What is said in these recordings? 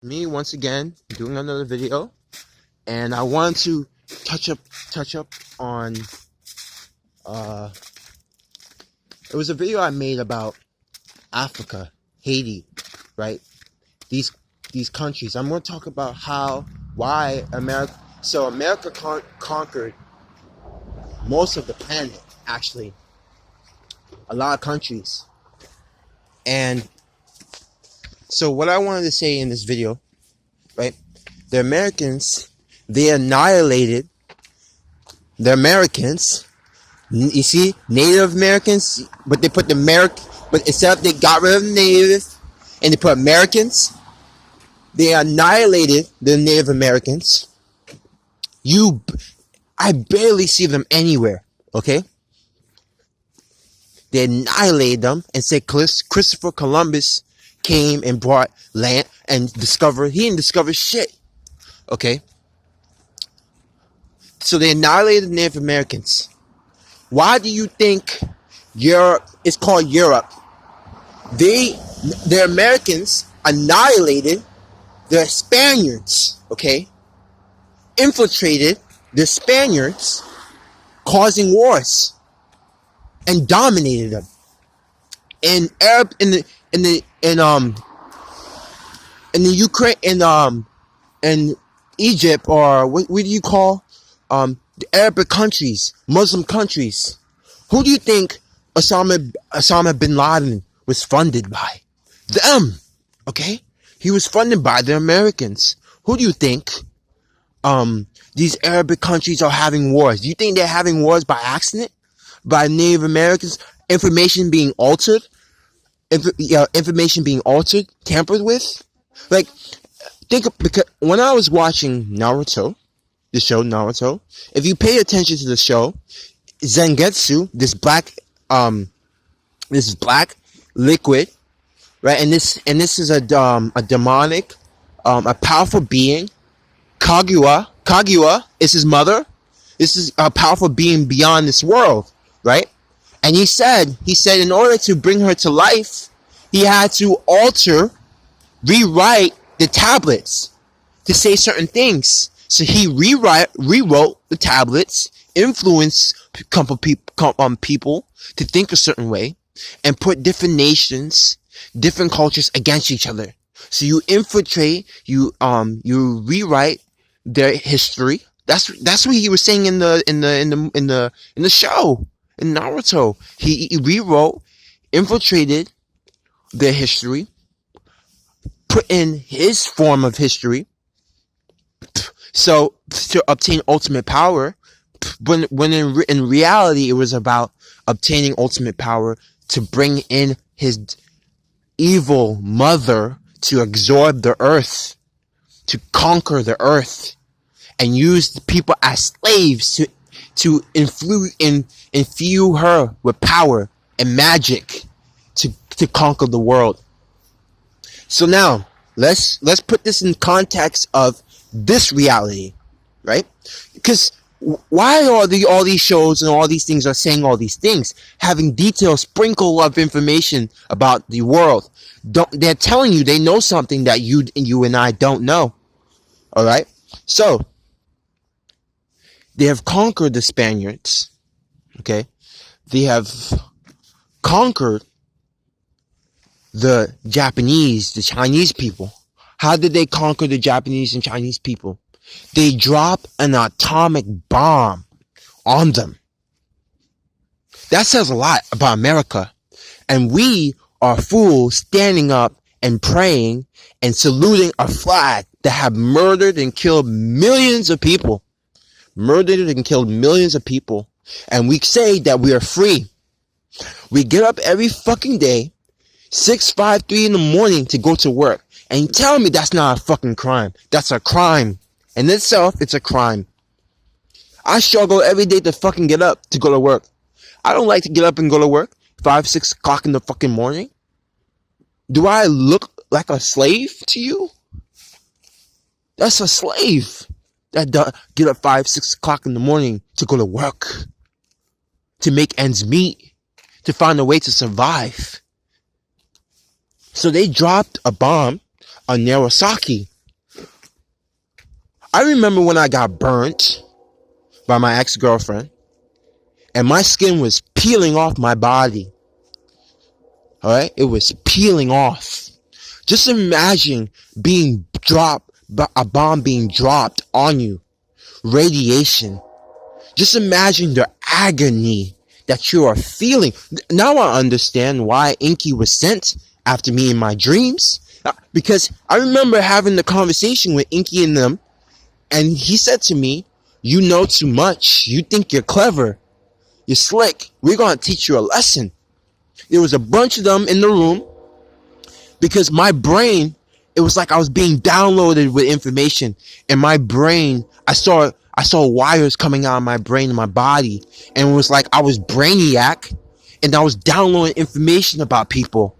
Me once again doing another video, and I want to touch up on it was a video I made about Africa, Haiti, right? These countries. I'm going to talk about why America. So America conquered most of the planet, actually, a lot of countries, and so what I wanted to say in this video, right? The Americans, they annihilated the Americans. You see, Native Americans, but they put but instead of they got rid of the Native and they put Americans, they annihilated the Native Americans. I barely see them anywhere, okay? They annihilated them and said Christopher Columbus came and brought land and he didn't discover shit, okay? So they annihilated the Native Americans. Why do you think Europe is called Europe? The Americans annihilated the Spaniards, okay? Infiltrated the Spaniards, causing wars, and dominated them. In Ukraine, in Egypt, or what do you call the Arabic countries, Muslim countries? Who do you think Osama bin Laden was funded by? Them, okay? He was funded by the Americans. Who do you think these Arabic countries are having wars? Do you think they're having wars by accident? By Native Americans? Information being altered? Information being altered? Tampered with? Like, because when I was watching Naruto, the show Naruto, if you pay attention to the show, Zangetsu, this black liquid, right? And this is a demonic, a powerful being. Kaguya is his mother. This is a powerful being beyond this world, right? And he said in order to bring her to life, he had to rewrite the tablets to say certain things. So he rewrote the tablets, influenced people to think a certain way, and put different nations, different cultures against each other. So you infiltrate, you rewrite their history. That's what he was saying in the show in Naruto. He rewrote, infiltrated their history, put in his form of history. So to obtain ultimate power, when in reality it was about obtaining ultimate power to bring in his evil mother to absorb the earth, to conquer the earth, and use the people as slaves to infuse her with power and magic to conquer the world. So now let's put this in context of this reality, right? Because why are all these shows and all these things are saying all these things, having detailed sprinkle of information about the world? They're telling you they know something that you and I don't know. All right. So they have conquered the Spaniards. Okay. They have conquered the Japanese, the Chinese people. How did they conquer the Japanese and Chinese people? They dropped an atomic bomb on them. That says a lot about America. And we are fools standing up and praying and saluting a flag that have murdered and killed millions of people. Murdered and killed millions of people. And we say that we are free. We get up every fucking day, 6, 5, 3 in the morning to go to work. And you tell me that's not a fucking crime. That's a crime. In itself, it's a crime. I struggle every day to fucking get up to go to work. I don't like to get up and go to work 5, 6 o'clock in the fucking morning. Do I look like a slave to you? That's a slave that get up 5, 6 o'clock in the morning to go to work, to make ends meet, to find a way to survive. So they dropped a bomb on Nagasaki. I remember when I got burnt by my ex-girlfriend and my skin was peeling off my body. All right, it was peeling off. Just imagine being dropped, a bomb being dropped on you, radiation. Just imagine the agony that you are feeling. Now I understand why Inky was sent after me in my dreams. Because I remember having the conversation with Inky and them, and he said to me, "You know too much. You think you're clever. You're slick. We're going to teach you a lesson." There was a bunch of them in the room because my brain, it was like I was being downloaded with information. In my brain, I saw wires coming out of my brain and my body, and it was like I was brainiac, and I was downloading information about people,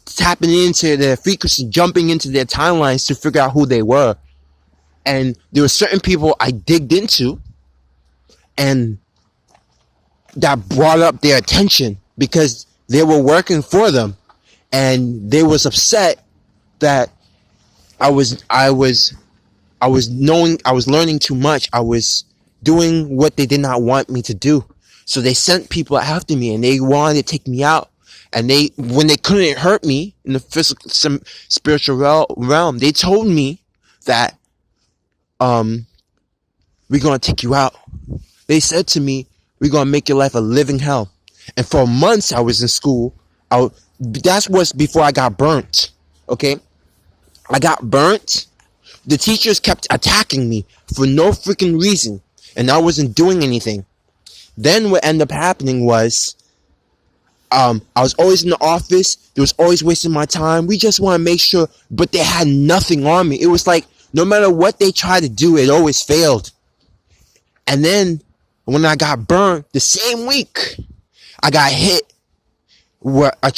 tapping into their frequency, jumping into their timelines to figure out who they were. And there were certain people I digged into, and that brought up their attention because they were working for them, and they was upset that I was learning too much. I was doing what they did not want me to do. So they sent people after me, and they wanted to take me out. And when they couldn't hurt me in the physical, spiritual realm, they told me that, we're going to take you out. They said to me, "We're going to make your life a living hell." And for months I was in school. That was before I got burnt. Okay. I got burnt. The teachers kept attacking me for no freaking reason, and I wasn't doing anything. Then what ended up happening was, I was always in the office. They was always wasting my time. We just want to make sure, but they had nothing on me. It was like, no matter what they tried to do, it always failed. And then when I got burned, the same week, I got hit where a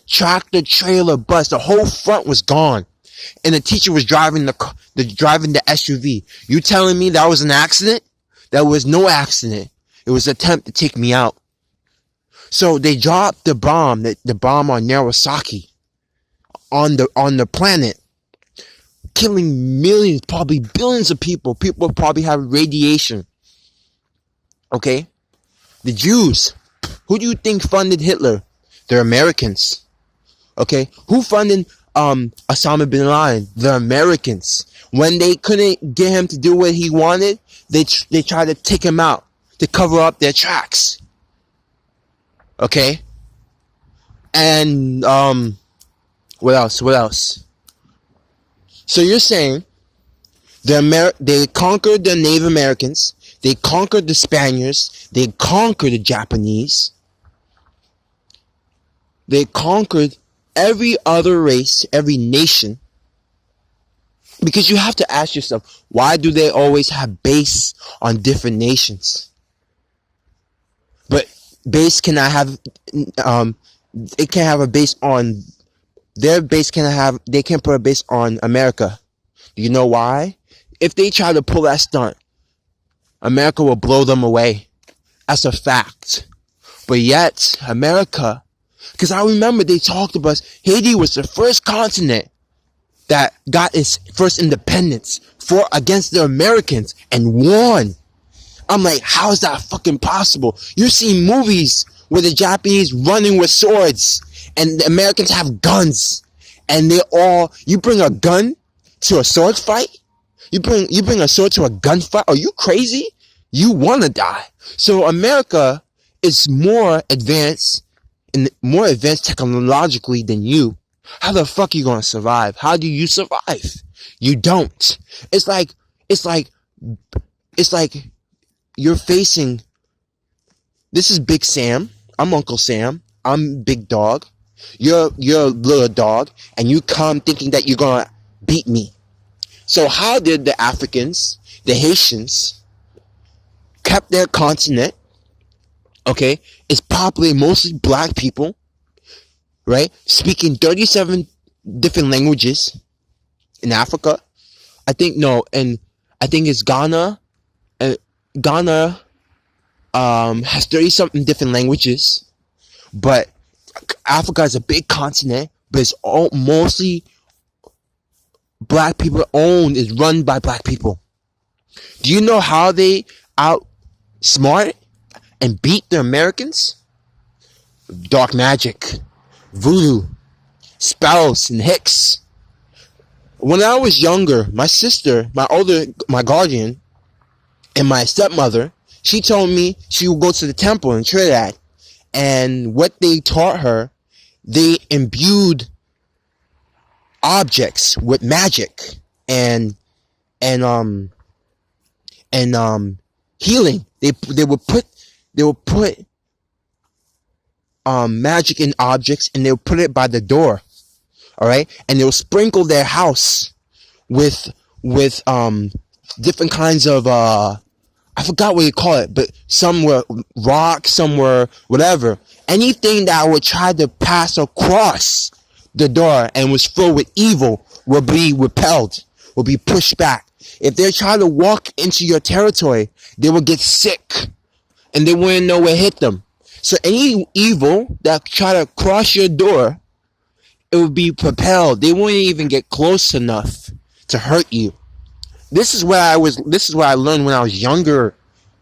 tractor trailer bus, the whole front was gone. And the teacher was driving the SUV. You telling me that was an accident? That was no accident. It was an attempt to take me out. So they dropped the bomb on Nagasaki, on the planet, killing millions, probably billions of people. People probably have radiation. Okay? The Jews. Who do you think funded Hitler? The Americans. Okay? Who funded Osama bin Laden? The Americans. When they couldn't get him to do what he wanted, they tried to take him out to cover up their tracks. Okay? And what else? So you're saying they conquered the Native Americans, they conquered the Spaniards, they conquered the Japanese, they conquered every other race, every nation. Because you have to ask yourself, why do they always have base on different nations? But base cannot have, it can't have a base on, their base they can't put a base on America. Do you know why? If they try to pull that stunt, America will blow them away. That's a fact. But yet, America, because I remember they talked about Haiti was the first continent that got its first independence against the Americans and won. I'm like, how is that fucking possible? You see movies where the Japanese running with swords and the Americans have guns, and you bring a gun to a sword fight? You bring a sword to a gunfight? Are you crazy? You want to die. So America is more advanced technologically than you. How the fuck are you going to survive? How do you survive? You don't. It's like you're facing, this is Big Sam. I'm Uncle Sam. I'm Big Dog. You're little dog, and you come thinking that you're going to beat me. So how did the Africans, the Haitians, kept their continent? Okay, it's probably mostly black people, right? Speaking 37 different languages in Africa. I think it's Ghana. Ghana has 30 something different languages, but Africa is a big continent, but it's all mostly black people own is run by black people. Do you know how they outsmart and beat the Americans? Dark magic, voodoo, spells, and hicks. When I was younger, my sister, my guardian, and my stepmother, she told me she would go to the temple in Trinidad. And what they taught her, they imbued objects with magic and healing. They would put magic in objects, and they would put it by the door. All right, and they will sprinkle their house with different kinds of I forgot what you call it, but some were rock, some were whatever. Anything that would try to pass across the door and was filled with evil will be repelled, will be pushed back. If they're trying to walk into your territory, they will get sick and they wouldn't know what hit them. So any evil that try to cross your door, it would be propelled. They wouldn't even get close enough to hurt you. This is what I learned when I was younger.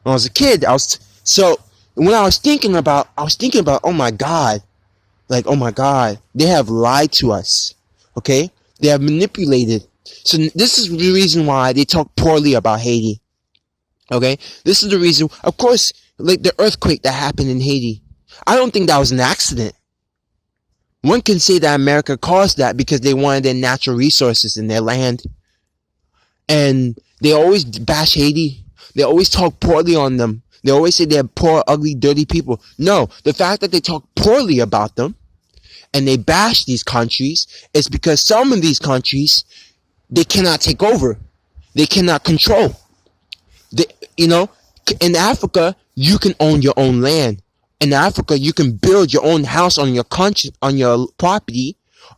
When I was a kid, when I was thinking about, oh my God, they have lied to us. Okay? They have manipulated. So this is the reason why they talk poorly about Haiti. Okay? This is the reason, of course, like the earthquake that happened in Haiti. I don't think that was an accident. One can say that America caused that because they wanted their natural resources in their land. And they always bash Haiti. They always talk poorly on them. They always say they're poor, ugly, dirty people. No, the fact that they talk poorly about them and they bash these countries is because some of these countries, they cannot take over. They cannot control. In Africa, you can own your own land. In Africa, you can build your own house on your property.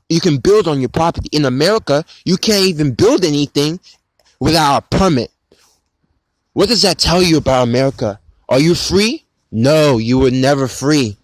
You can build on your property. In America, you can't even build anything without a permit. What does that tell you about America? Are you free? No, you were never free.